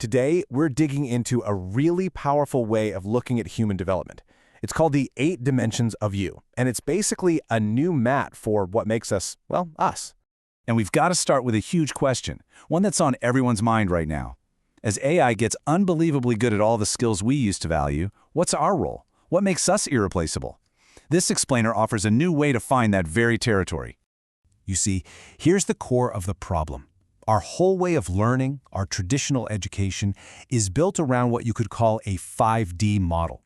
Today, we're digging into a really powerful way of looking at human development. It's called the 8 Dimensions of You, and it's basically a new map for what makes us, well, us. And we've got to start with a huge question, one that's on everyone's mind right now. As AI gets unbelievably good at all the skills we used to value, what's our role? What makes us irreplaceable? This explainer offers a new way to find that very territory. You see, here's the core of the problem. Our whole way of learning, our traditional education, is built around what you could call a 5D model.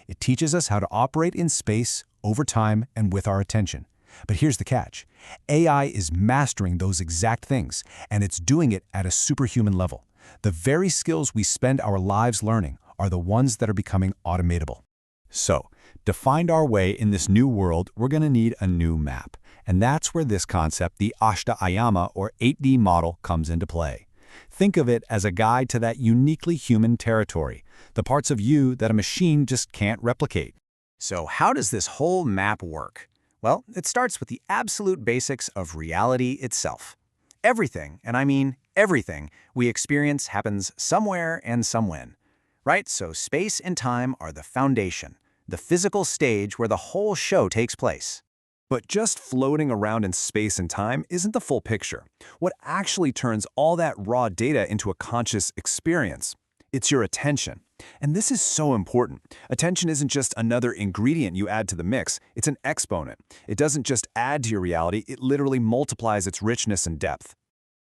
It teaches us how to operate in space, over time, and with our attention. But here's the catch. AI is mastering those exact things, and it's doing it at a superhuman level. The very skills we spend our lives learning are the ones that are becoming automatable. So, to find our way in this new world, we're going to need a new map. And that's where this concept, the Ashta-Ayama or 8D model, comes into play. Think of it as a guide to that uniquely human territory, the parts of you that a machine just can't replicate. So how does this whole map work? Well, it starts with the absolute basics of reality itself. Everything, and I mean everything, we experience happens somewhere and somewhen. Right? So space and time are the foundation, the physical stage where the whole show takes place. But just floating around in space and time isn't the full picture. What actually turns all that raw data into a conscious experience? It's your attention. And this is so important. Attention isn't just another ingredient you add to the mix, it's an exponent. It doesn't just add to your reality, it literally multiplies its richness and depth.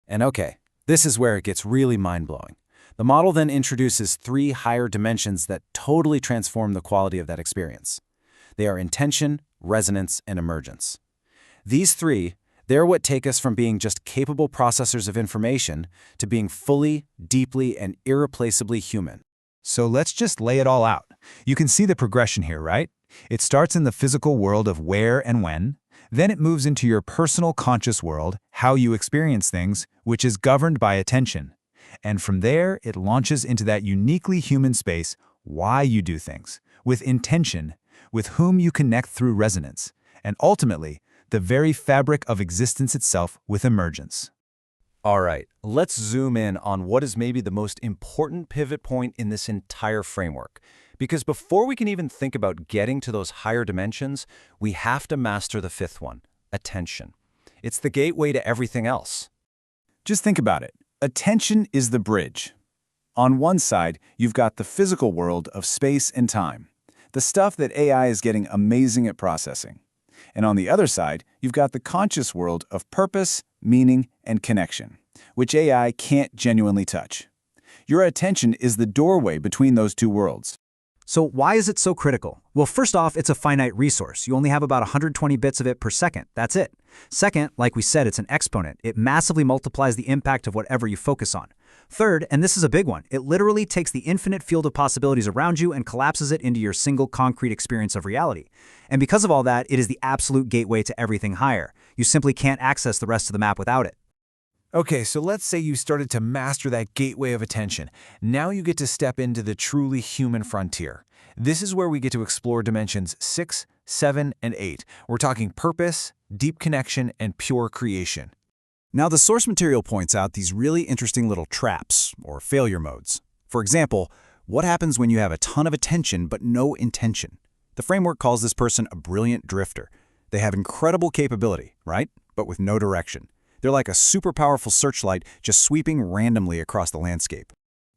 And okay, this is where it gets really mind-blowing. The model then introduces 3 higher dimensions that totally transform the quality of that experience. They are intention, resonance, and emergence. These 3, they're what take us from being just capable processors of information to being fully, deeply, and irreplaceably human. So let's just lay it all out. You can see the progression here, right? It starts in the physical world of where and when. Then it moves into your personal conscious world, how you experience things, which is governed by attention. And from there, it launches into that uniquely human space, why you do things, with intention, with whom you connect through resonance, and ultimately, the very fabric of existence itself with emergence. All right, let's zoom in on what is maybe the most important pivot point in this entire framework. Because before we can even think about getting to those higher dimensions, we have to master the 5th one, attention. It's the gateway to everything else. Just think about it. Attention is the bridge. On one side, you've got the physical world of space and time, the stuff that AI is getting amazing at processing. And on the other side, you've got the conscious world of purpose, meaning, and connection, which AI can't genuinely touch. Your attention is the doorway between those two worlds. So why is it so critical? Well, first off, it's a finite resource. You only have about 120 bits of it per second. That's it. Second, like we said, it's an exponent. It massively multiplies the impact of whatever you focus on. Third, and this is a big one, it literally takes the infinite field of possibilities around you and collapses it into your single concrete experience of reality. And because of all that, it is the absolute gateway to everything higher. You simply can't access the rest of the map without it. Okay, so let's say you started to master that gateway of attention. Now you get to step into the truly human frontier. This is where we get to explore dimensions 6, 7, and 8. We're talking purpose, deep connection, and pure creation. Now, the source material points out these really interesting little traps, or failure modes. For example, what happens when you have a ton of attention but no intention? The framework calls this person a brilliant drifter. They have incredible capability, right? But with no direction. They're like a super powerful searchlight just sweeping randomly across the landscape.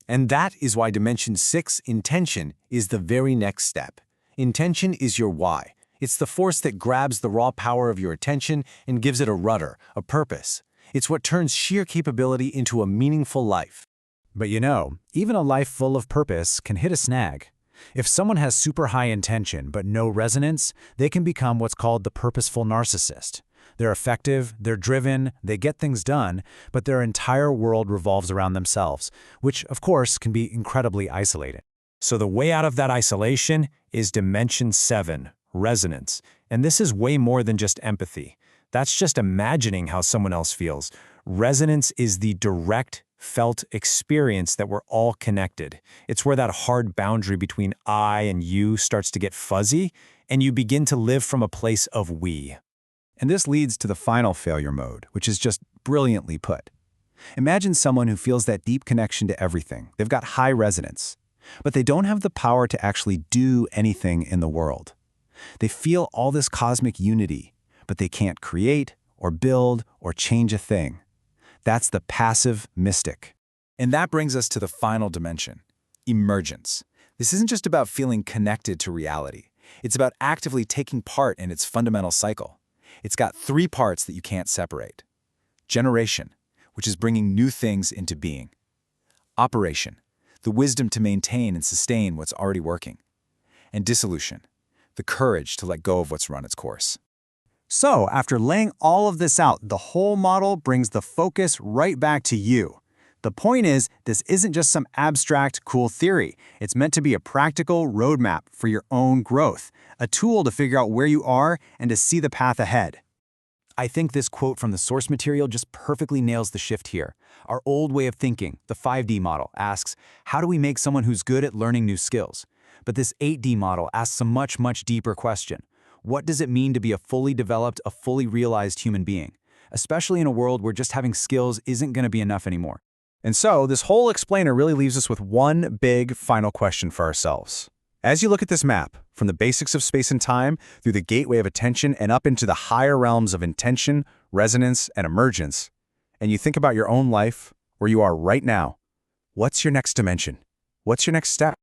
And that is why Dimension 6, intention, is the very next step. Intention is your why. It's the force that grabs the raw power of your attention and gives it a rudder, a purpose. It's what turns sheer capability into a meaningful life. But you know, even a life full of purpose can hit a snag. If someone has super high intention but no resonance, they can become what's called the purposeful narcissist. They're effective, they're driven, they get things done, but their entire world revolves around themselves, which, of course, can be incredibly isolating. So the way out of that isolation is Dimension 7, resonance. And this is way more than just empathy. That's just imagining how someone else feels. Resonance is the direct, felt experience that we're all connected. It's where that hard boundary between I and you starts to get fuzzy, and you begin to live from a place of we. And this leads to the final failure mode, which is just brilliantly put. Imagine someone who feels that deep connection to everything. They've got high resonance, but they don't have the power to actually do anything in the world. They feel all this cosmic unity, but they can't create or build or change a thing. That's the passive mystic. And that brings us to the final dimension, emergence. This isn't just about feeling connected to reality. It's about actively taking part in its fundamental cycle. It's got 3 parts that you can't separate. Generation, which is bringing new things into being. Operation, the wisdom to maintain and sustain what's already working. And dissolution, the courage to let go of what's run its course. So, after laying all of this out, the whole model brings the focus right back to you. The point is, this isn't just some abstract, cool theory. It's meant to be a practical roadmap for your own growth, a tool to figure out where you are and to see the path ahead. I think this quote from the source material just perfectly nails the shift here. Our old way of thinking, the 5D model, asks, how do we make someone who's good at learning new skills? But this 8D model asks a much, much deeper question. What does it mean to be a fully developed, a fully realized human being? Especially in a world where just having skills isn't going to be enough anymore. And so, this whole explainer really leaves us with one big final question for ourselves. As you look at this map, from the basics of space and time, through the gateway of attention and up into the higher realms of intention, resonance, and emergence, and you think about your own life, where you are right now, what's your next dimension? What's your next step?